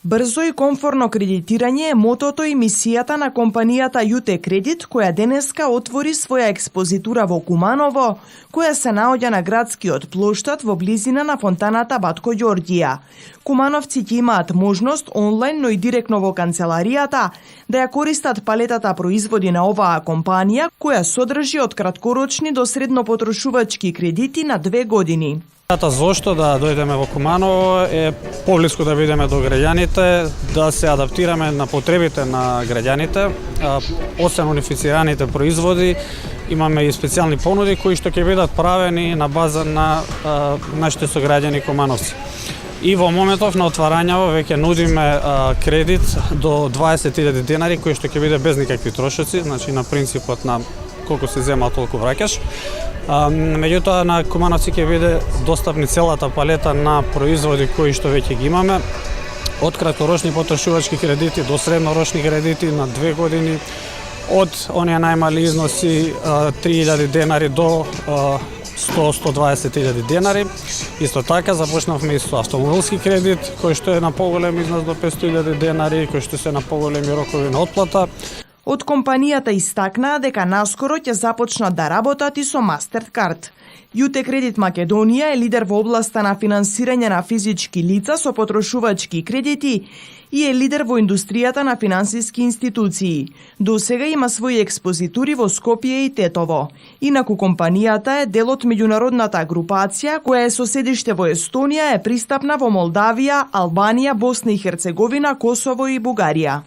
Брзо и комфорно кредитирање е мотото и мисијата на компанијата Јуте Кредит, која денеска отвори своја експозитура во Куманово, која се наоѓа на градскиот плоштад во близина на фонтаната Батко Ѓорѓија. Кумановци ќе имаат можност онлайн, но и директно во канцеларијата да ја користат палетата производи на оваа компанија, која содржи од краткорочни до среднопотрошувачки кредити на 2 години. Зошто да дојдеме во Куманово е поблиску да бидеме до граѓаните, да се адаптираме на потребите на граѓаните. Освен унифицираните производи, имаме и специјални понуди кои што ќе бидат правени на база на нашите сограѓани кумановци. И во моментов на отварањето веќе нудиме кредит до 20.000 денари, кој што ќе биде без никакви трошоци, значи на принципот на колку се зема толку враќаш. Меѓутоа на кумановци ќе биде достапни целата палета на производи кои што веќе ги имаме, од краткорочни потрошувачки кредити до среднорочни кредити на 2 години, од оние најмали износи 3.000 денари до 100-120.000 денари. Исто така започнавме и со автомобилски кредит, кој што е на поголем износ до 500.000 денари, кој што се на поголеми рокови на отплата. Од компанијата истакнаа дека наскоро ќе започнат да работат и со Mastercard. Јуте Кредит Македонија е лидер во областа на финансирање на физички лица со потрошувачки кредити и е лидер во индустријата на финансиски институции. До сега има своји експозитури во Скопје и Тетово. Инаку компанијата е дел од меѓународната групација која е со седиште во Естонија, е пристапна во Молдавија, Албанија, Босна и Херцеговина, Косово и Бугарија.